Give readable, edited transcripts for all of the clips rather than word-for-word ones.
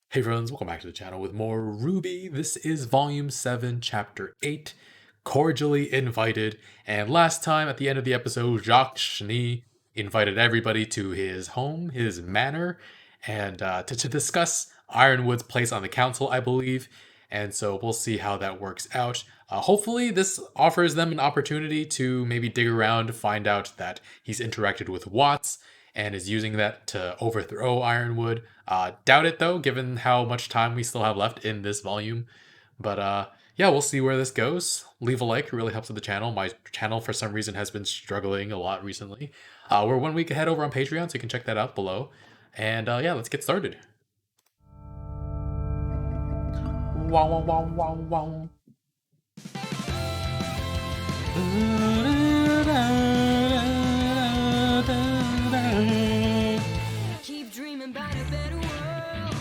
Hey friends, welcome back to the channel with more RWBY. This is Volume 7, Chapter 8, Cordially Invited. And last time at the end of the episode, Jacques Cheny invited everybody to his home, his manor, and to discuss Ironwood's place on the council, I believe. And so we'll see how that works out. Hopefully this offers them an opportunity to maybe dig around, find out that he's interacted with Watts, and is using that to overthrow Ironwood. Doubt it though, given how much time we still have left in this volume. But yeah, we'll see where this goes. Leave a like, it really helps with the channel. My channel, for some reason, has been struggling a lot recently. We're 1 week ahead over on Patreon, so you can check that out below. And yeah, let's get started. Wow, wow, wow, wow, wow. Keep dreaming about a better world.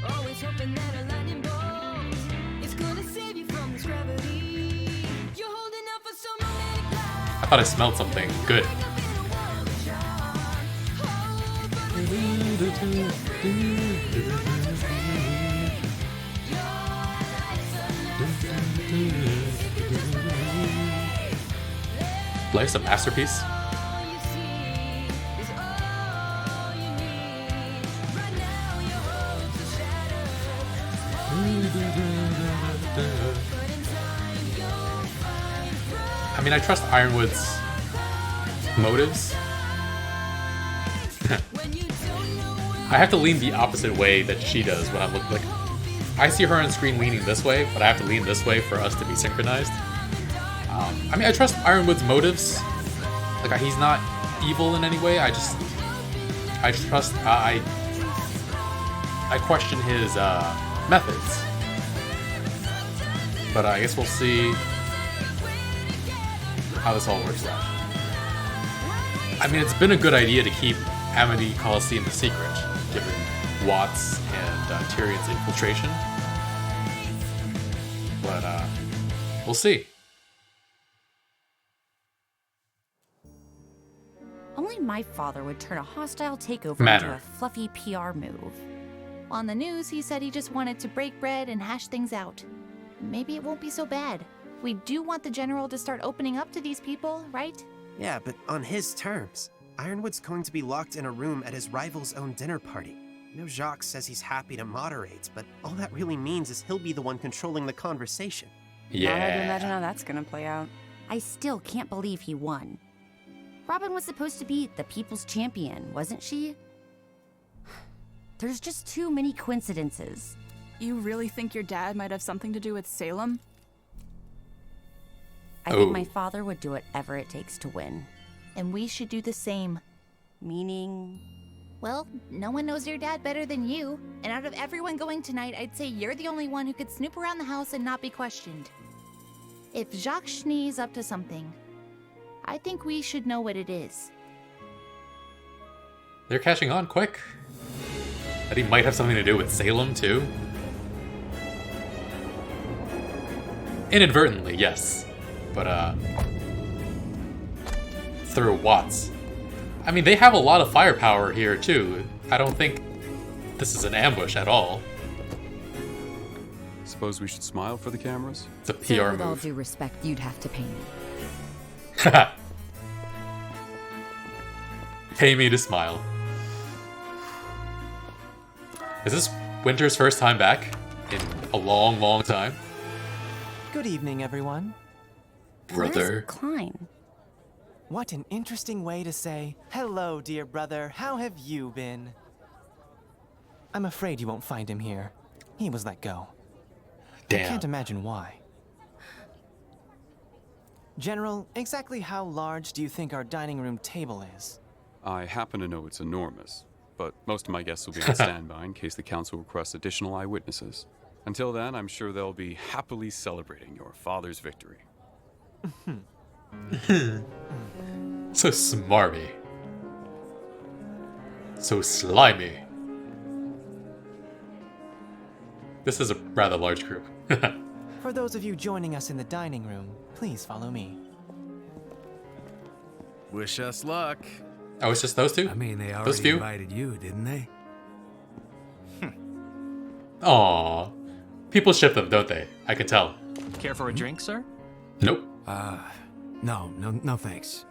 Always hoping that a lightning bolt is gonna save you from this gravity. You're holding out for some romantic I thought I smelled something good. Life's a masterpiece. I mean, I trust Ironwood's motives. I have to lean the opposite way that she does when I'm looking. Like, I see her on screen leaning this way, but I have to lean this way for us to be synchronized. I mean, I trust Ironwood's motives. Like, he's not evil in any way. I trust. I question his methods. But I guess we'll see how this all works out. I mean, it's been a good idea to keep Amity Coliseum a secret, given Watts and Tyrion's infiltration. But we'll see. Only my father would turn a hostile takeover Manor. into a fluffy PR move. On the news, he said he just wanted to break bread and hash things out. Maybe it won't be so bad. We do want the general to start opening up to these people, right? Yeah, but on his terms. Ironwood's going to be locked in a room at his rival's own dinner party. I know Jacques says he's happy to moderate, but all that really means is he'll be the one controlling the conversation. Yeah. Not hard to imagine how that's gonna play out. I still can't believe he won. Robin was supposed to be the people's champion, wasn't she? There's just too many coincidences. You really think your dad might have something to do with Salem? I think my father would do whatever it takes to win. And we should do the same. Meaning? Well, no one knows your dad better than you. And out of everyone going tonight, I'd say you're the only one who could snoop around the house and not be questioned. If Jacques Cheny's up to something, I think we should know what it is. They're catching on quick. That he might have something to do with Salem, too. Inadvertently, yes. But, through Watts. I mean, they have a lot of firepower here, too. I don't think this is an ambush at all. Suppose we should smile for the cameras? It's a PR So with all move. due respect, you'd have to pay me. Pay me to smile. Is this Winter's first time back in a long, long time? Good evening, everyone. Brother. Where's Klein? What an interesting way to say, hello, dear brother, how have you been? I'm afraid you won't find him here. He was let go. I Damn. can't imagine why. General, exactly how large do you think our dining room table is? I happen to know it's enormous, but most of my guests will be on standby in case the council requests additional eyewitnesses. Until then, I'm sure they'll be happily celebrating your father's victory. So smarmy. So slimy. This is a rather large group. For those of you joining us in the dining room, please follow me. Wish us luck. Oh, it's just those two? I mean, they Those already few? invited you, didn't they? Aw. People ship them, don't they? I can tell. Care for a drink, sir? Nope. No thanks.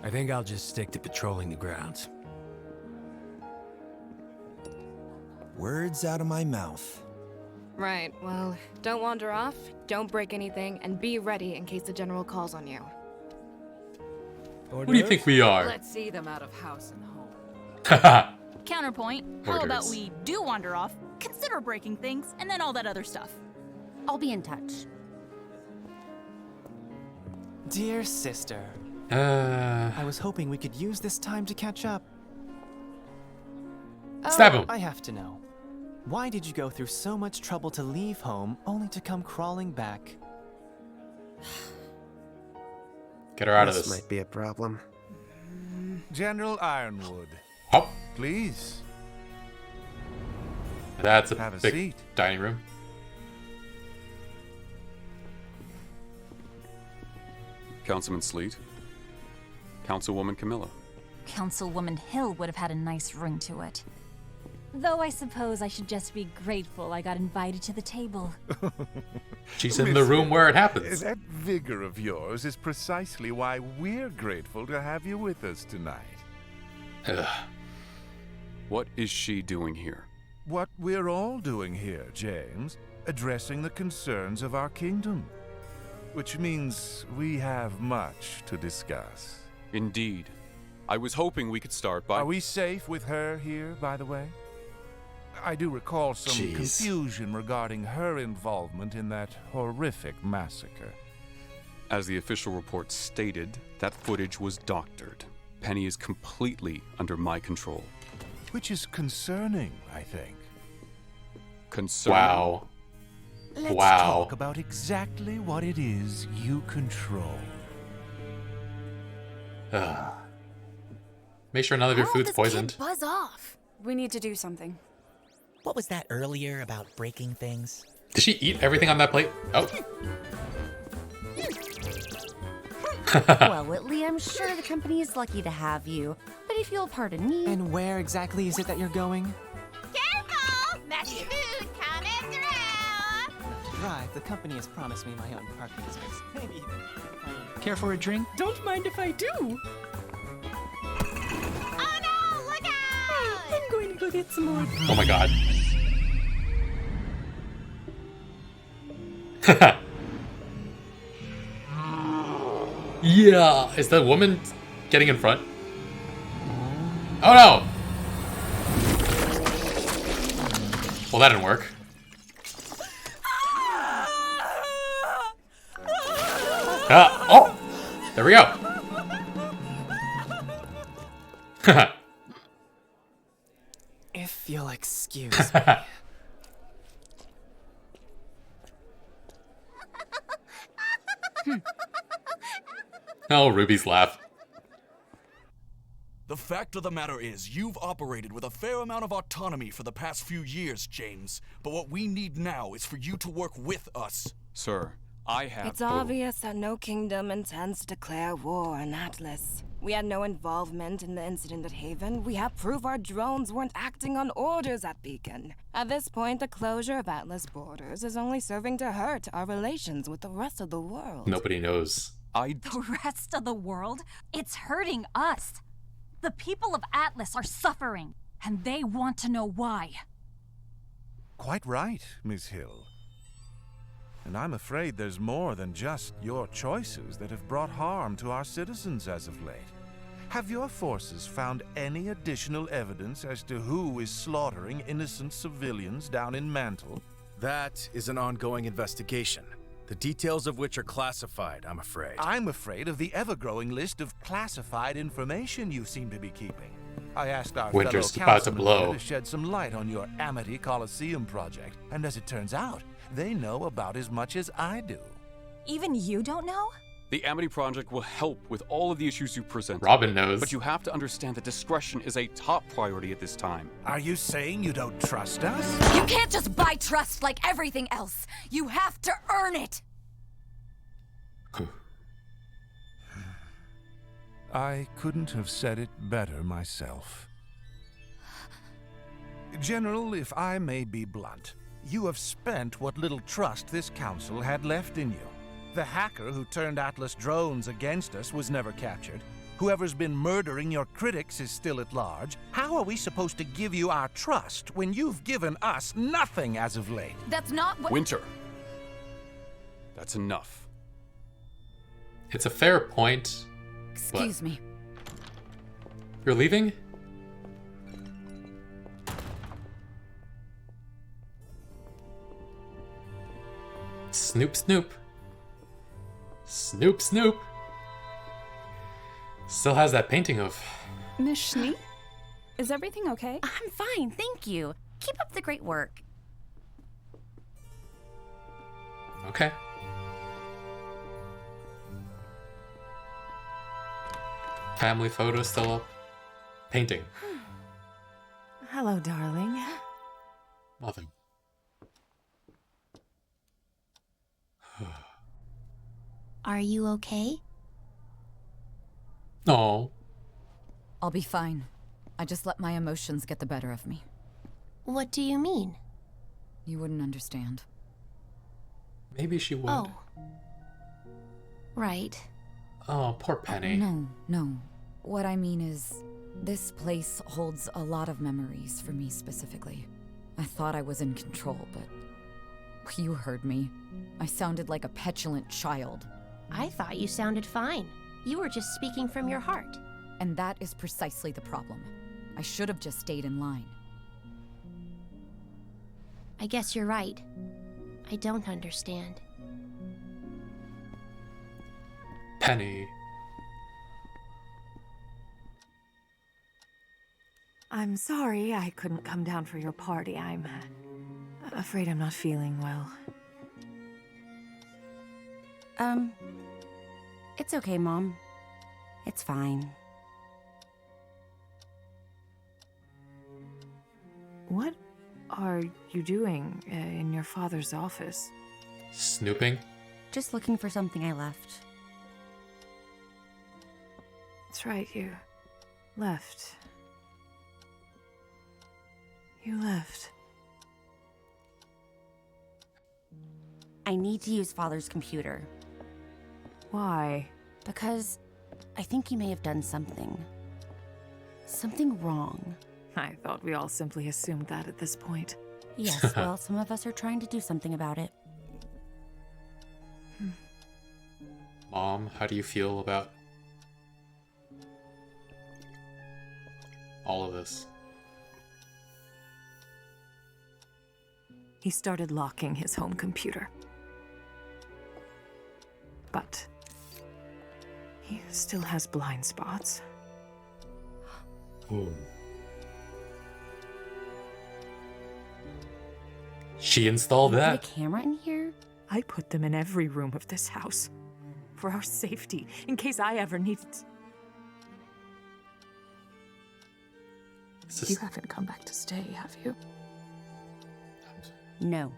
I think I'll just stick to patrolling the grounds. Words out of my mouth. Right, well, don't wander off, don't break anything, and be ready in case the general calls on you. What do you think we are? Let's see them out of house and home. Counterpoint, how about Orders. we do wander off, consider breaking things, and then all that other stuff. I'll be in touch. Dear sister, Uh, I was hoping we could use this time to catch up. Stab him. I have to know. Why did you go through so much trouble to leave home only to come crawling back? Get her out of This this. might be a problem. General Ironwood, Hop. please. That's a Have a big seat. dining room. Councilman Sleet. Councilwoman Camilla. Councilwoman Hill would have had a nice ring to it. Though I suppose I should just be grateful I got invited to the table. She's in the room where it happens. That vigor of yours is precisely why we're grateful to have you with us tonight. Ugh. What is she doing here? What we're all doing here, James, addressing the concerns of our kingdom. Which means we have much to discuss. Indeed. I was hoping we could start by... Are we safe with her here, by the way? I do recall some Jeez. confusion regarding her involvement in that horrific massacre. As the official report stated, that footage was doctored. Penny is completely under my control. Which is concerning, I think. Concerning? Wow. Let's Wow. talk about exactly what it is you control. Ugh. Make sure none of your How food's this poisoned. kid buzz off. We need to do something. What was that earlier about breaking things? Did she eat everything on that plate? Oh. Well, Whitley, I'm sure the company is lucky to have you. But if you'll pardon me... And where exactly is it that you're going? Careful! Messy food coming through! Right, the company has promised me my own parking space. Maybe even... Care for a drink? Don't mind if I do. Oh no! Look out! I'm going to go get some more. Oh my god. Yeah. Is the woman getting in front? Oh no! Well, that didn't work. Oh! There we go. If you'll excuse me. Oh, Ruby's laugh. The fact of the matter is, you've operated with a fair amount of autonomy for the past few years, James. But what we need now is for you to work with us. Sir, I have... It's obvious that no kingdom intends to declare war on Atlas. We had no involvement in the incident at Haven. We have proof our drones weren't acting on orders at Beacon. At this point, the closure of Atlas borders is only serving to hurt our relations with the rest of the world. Nobody knows. The rest of the world? It's hurting us. The people of Atlas are suffering, and they want to know why. Quite right, Miss Hill. And I'm afraid there's more than just your choices that have brought harm to our citizens as of late. Have your forces found any additional evidence as to who is slaughtering innocent civilians down in Mantle? That is an ongoing investigation, the details of which are classified, I'm afraid. I'm afraid of the ever-growing list of classified information you seem to be keeping. I asked our Winter's fellow about to councilmen blow. here to shed some light on your Amity Coliseum project, and as it turns out, they know about as much as I do. Even you don't know? The Amity Project will help with all of the issues you present. Robin knows. But you have to understand that discretion is a top priority at this time. Are you saying you don't trust us? You can't just buy trust like everything else. You have to earn it. I couldn't have said it better myself. General, if I may be blunt, you have spent what little trust this council had left in you. The hacker who turned Atlas drones against us was never captured. Whoever's been murdering your critics is still at large. How are we supposed to give you our trust when you've given us nothing as of late? That's not what— Winter. That's enough. It's a fair point. Excuse me. You're leaving? Snoop, Snoop. Snoop, Snoop. Still has that painting of. Miss Schnee? Is everything okay? I'm fine, thank you. Keep up the great work. Okay. Family photo still up. Painting. Hello, darling. Nothing. Are you okay? No. I'll be fine. I just let my emotions get the better of me. What do you mean? You wouldn't understand. Maybe she would. Oh. Right. Oh, poor Penny. No. What I mean is, this place holds a lot of memories for me specifically. I thought I was in control, but you heard me. I sounded like a petulant child. I thought you sounded fine. You were just speaking from your heart. And that is precisely the problem. I should have just stayed in line. I guess you're right. I don't understand. Penny. I'm sorry I couldn't come down for your party. I'm afraid I'm not feeling well. It's okay, Mom. It's fine. What are you doing in your father's office? Snooping? Just looking for something I left. That's right, you left. You left. I need to use Father's computer. Why? Because I think he may have done something. Something wrong. I thought we all simply assumed that at this point. Yes, well, some of us are trying to do something about it. Mom, how do you feel about all of this? He started locking his home computer. But he still has blind spots. Ooh. She installed that? Put a camera in here? I put them in every room of this house. For our safety, in case I ever needed. You haven't come back to stay, have you? No.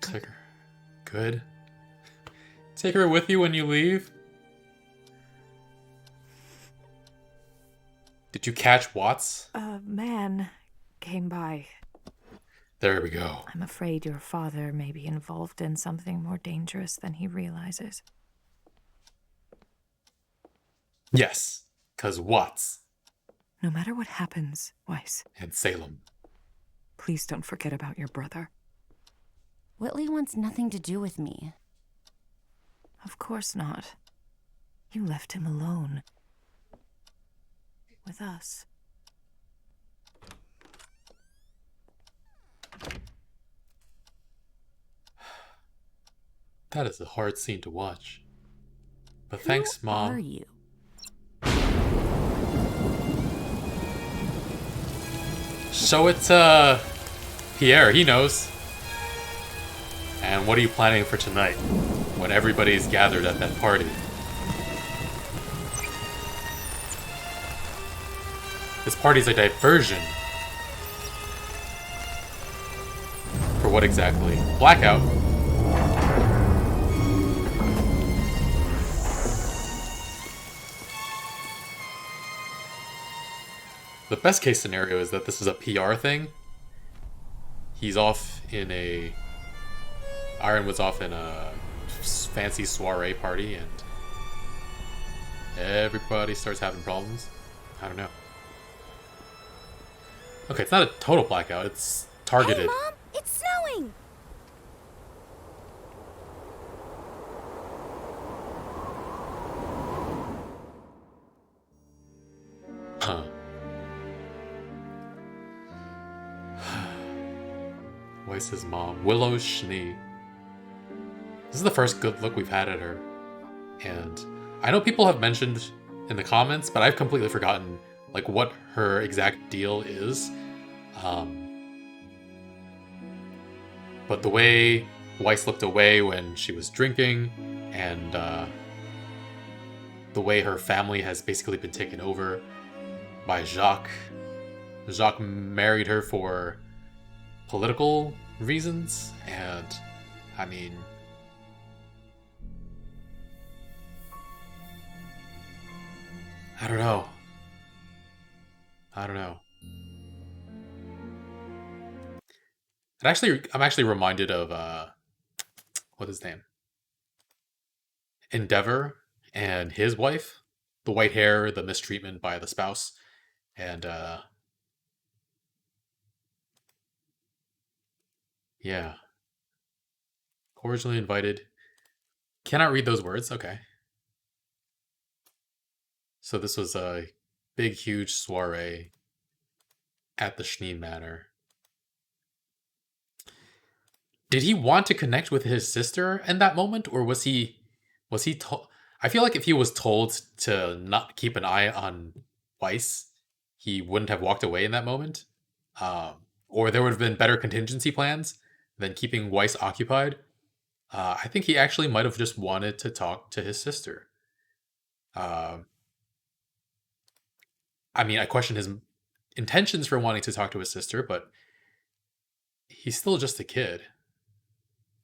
Take her. Good. Take her with you when you leave? Did you catch Watts? A man came by. There we go. I'm afraid your father may be involved in something more dangerous than he realizes. Yes, because Watts. No matter what happens, Weiss. And Salem. Please don't forget about your brother. Whitley wants nothing to do with me. Of course not. You left him alone. With us. That is a hard scene to watch. But thanks, Mom. Who are you? Show it to Pierre, he knows. And what are you planning for tonight, when everybody's gathered at that party? This party's a diversion. For what exactly? Blackout. The best case scenario is that this is a PR thing. He's off in a... Ironwood's off in a fancy soiree party and everybody starts having problems. I don't know. Okay, it's not a total blackout, it's targeted. Hey, Mom! It's snowing! Huh. Weiss's mom, Willow Schnee. This is the first good look we've had at her. And I know people have mentioned in the comments, but I've completely forgotten like what her exact deal is. But the way Weiss looked away when she was drinking, and the way her family has basically been taken over by Jacques. Jacques married her for political reasons, and I mean, I don't know. I'm actually reminded of what's his name? Endeavor and his wife, the white hair, the mistreatment by the spouse, and yeah. Cordially invited. Cannot read those words. Okay. So this was a big, huge soiree at the Schnee Manor. Did he want to connect with his sister in that moment, or was he told? I feel like if he was told to not keep an eye on Weiss, he wouldn't have walked away in that moment. Or there would have been better contingency plans than keeping Weiss occupied. I think he actually might have just wanted to talk to his sister. I mean, I question his intentions for wanting to talk to his sister, but he's still just a kid.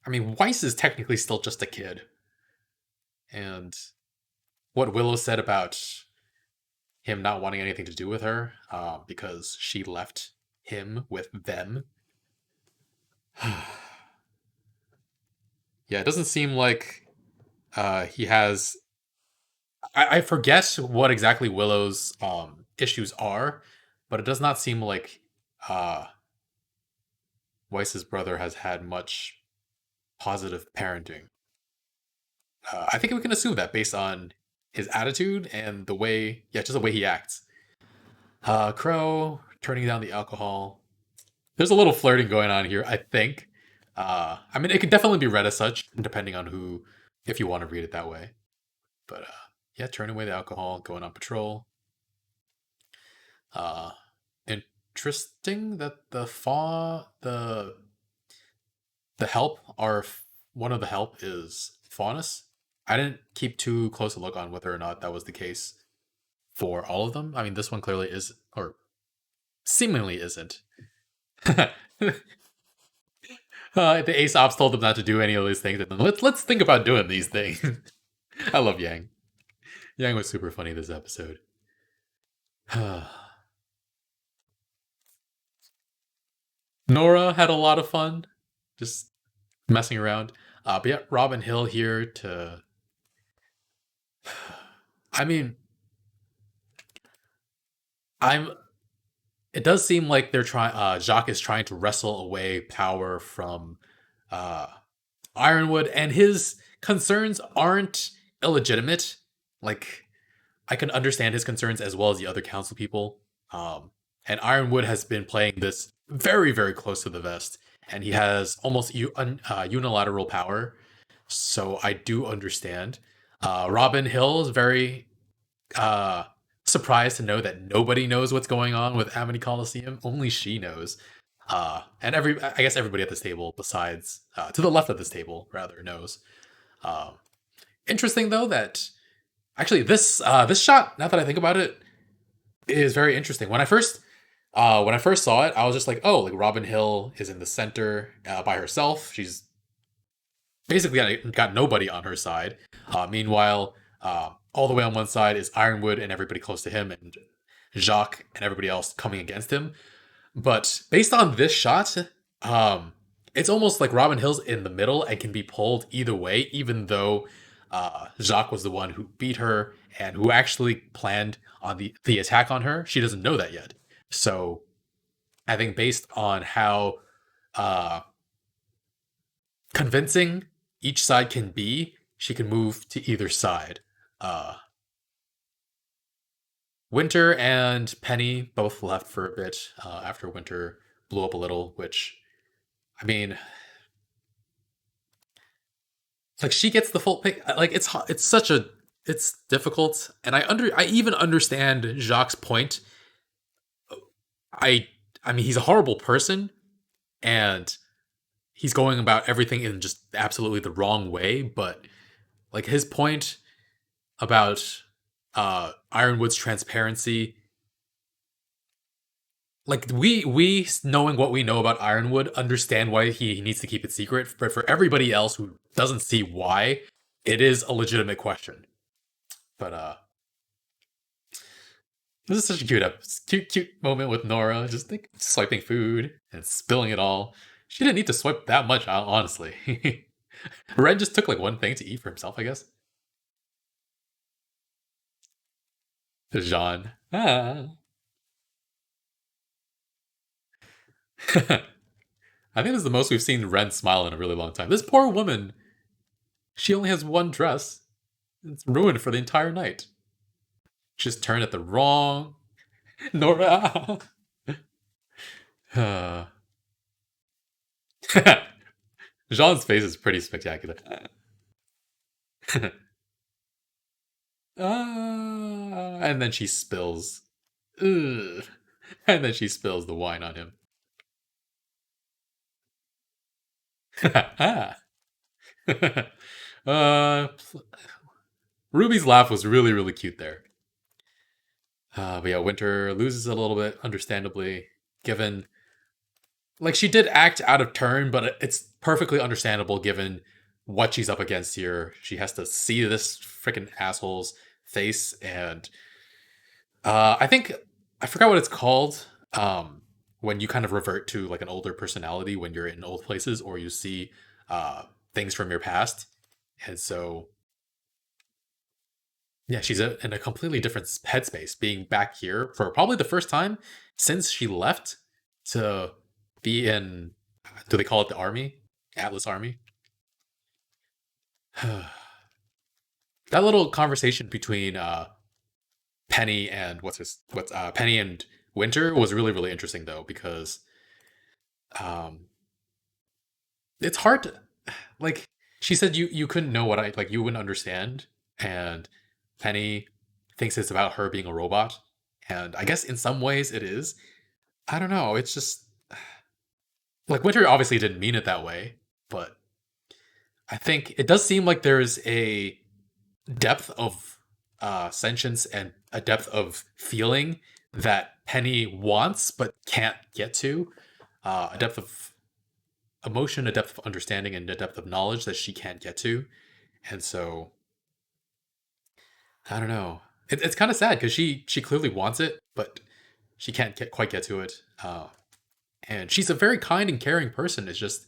I mean, Weiss is technically still just a kid. And what Willow said about him not wanting anything to do with her because she left him with them. Yeah, it doesn't seem like he has... I forget what exactly Willow's issues are, but it does not seem like Weiss's brother has had much positive parenting. I think we can assume that based on his attitude and the way, just the way he acts. Crow turning down the alcohol. There's a little flirting going on here, I think. I mean, it could definitely be read as such, depending on who, if you want to read it that way. But yeah, turning away the alcohol, going on patrol. Interesting that the help are one of the help is Faunus. I didn't keep too close a look on whether or not that was the case for all of them. I mean, this one clearly is, or seemingly isn't. The Ace Ops told them not to do any of these things, and then let's think about doing these things. I love Yang. Yang was super funny this episode. Nora had a lot of fun, just messing around. But yeah, Robin Hill here to... I mean, it does seem like they're trying. Jacques is trying to wrestle away power from Ironwood, and his concerns aren't illegitimate. Like, I can understand his concerns as well as the other council people. And Ironwood has been playing this very, very close to the vest, and he has almost unilateral power. So I do understand. Robin Hill is very surprised to know that nobody knows what's going on with Amity Coliseum. Only she knows. And I guess everybody at this table, besides to the left of this table, rather knows. Interesting though that actually this shot, now that I think about it, is very interesting. When I first saw it, I was just like, oh, like Robin Hill is in the center by herself. She's basically got nobody on her side. Meanwhile, all the way on one side is Ironwood and everybody close to him, and Jacques and everybody else coming against him. But based on this shot, it's almost like Robin Hill's in the middle and can be pulled either way, even though Jacques was the one who beat her and who actually planned on the attack on her. She doesn't know that yet. So I think based on how convincing each side can be, she can move to either side. Winter and Penny both left for a bit after Winter blew up a little, which, I mean, like she gets the full pick. Like it's difficult, and I even understand Jacques' point. I mean, he's a horrible person, and he's going about everything in just absolutely the wrong way. But like his point about Ironwood's transparency, like we knowing what we know about Ironwood, understand why he needs to keep it secret. But for everybody else who doesn't see why, it is a legitimate question. But this is such a cute moment with Nora, just like swiping food and spilling it all. She didn't need to swipe that much, honestly. Ren just took like one thing to eat for himself, I guess. Jean. Ah. I think this is the most we've seen Ren smile in a really long time. This poor woman, she only has one dress. It's ruined for the entire night. Just turned at the wrong... Nora! Jean's face is pretty spectacular. And then she spills. Ugh. And then she spills the wine on him. Ruby's laugh was really, really cute there. But yeah, Winter loses a little bit, understandably, given... Like, she did act out of turn, but it's perfectly understandable given what she's up against here. She has to see this freaking asshole's face, and... I think... I forgot what it's called, when you kind of revert to, like, an older personality when you're in old places, or you see things from your past. And so... Yeah, she's in a completely different headspace, being back here for probably the first time since she left to be in, do they call it the army? Atlas Army? That little conversation between Penny and Penny and Winter was really, really interesting though, because it's hard to, like, she said you couldn't know what you wouldn't understand, and Penny thinks it's about her being a robot, and I guess in some ways it is. I don't know, it's just... Like, Winter obviously didn't mean it that way, but I think it does seem like there's a depth of sentience and a depth of feeling that Penny wants but can't get to. A depth of emotion, a depth of understanding, and a depth of knowledge that she can't get to. And so... I don't know. It's kind of sad because she clearly wants it, but she can't quite get to it. And she's a very kind and caring person. It's just...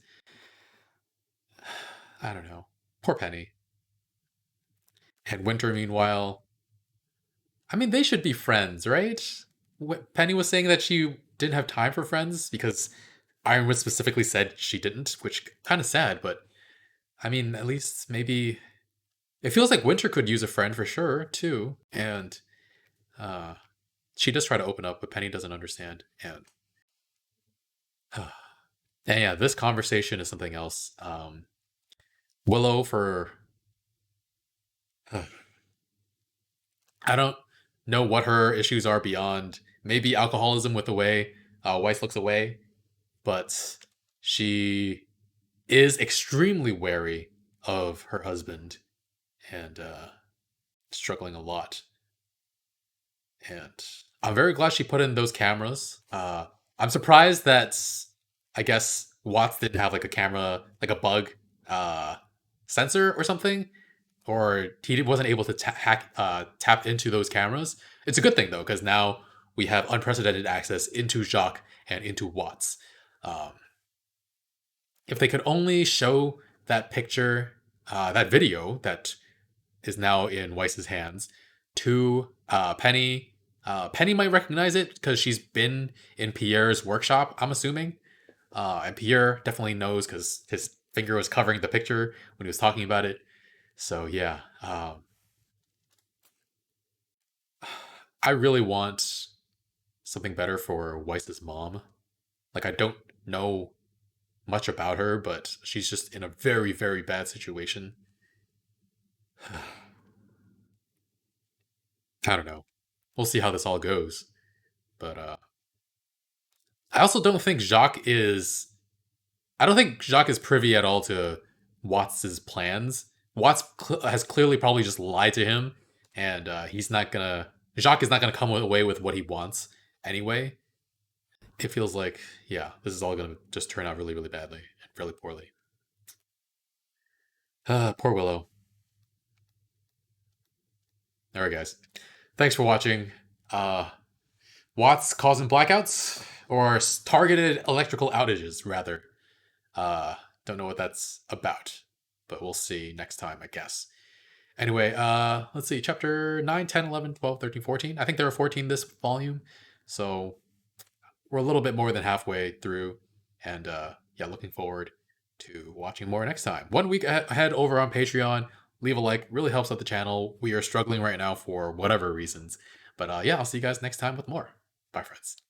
I don't know. Poor Penny. And Winter, meanwhile... I mean, they should be friends, right? Penny was saying that she didn't have time for friends because Ironwood specifically said she didn't, which kind of sad, but... I mean, at least maybe... It feels like Winter could use a friend for sure, too. And she does try to open up, but Penny doesn't understand. And yeah, this conversation is something else. Willow for... I don't know what her issues are beyond maybe alcoholism with the way Weiss looks away, but she is extremely wary of her husband and struggling a lot. And I'm very glad she put in those cameras. I'm surprised that, I guess, Watts didn't have like a camera, like a bug sensor or something, or he wasn't able to tap into those cameras. It's a good thing though, because now we have unprecedented access into Jacques and into Watts. If they could only show that picture, that video that is now in Weiss's hands to Penny. Penny might recognize it because she's been in Pierre's workshop, I'm assuming. And Pierre definitely knows because his finger was covering the picture when he was talking about it. So yeah, I really want something better for Weiss's mom. Like, I don't know much about her, but she's just in a very, very bad situation. I don't know. We'll see how this all goes. But I also don't think Jacques is. I don't think Jacques is privy at all to Watts's plans. Watts has clearly probably just lied to him, and he's not gonna. Jacques is not gonna come away with what he wants anyway. It feels like, yeah, this is all gonna just turn out really, really badly and really poorly. Poor Willow. Alright, guys. Thanks for watching. Watts causing blackouts? Or targeted electrical outages, rather. Don't know what that's about. But we'll see next time, I guess. Anyway, let's see. Chapter 9, 10, 11, 12, 13, 14. I think there are 14 this volume. So we're a little bit more than halfway through. And yeah, looking forward to watching more next time. 1 week ahead over on Patreon. Leave a like. Really helps out the channel. We are struggling right now for whatever reasons. But yeah, I'll see you guys next time with more. Bye, friends.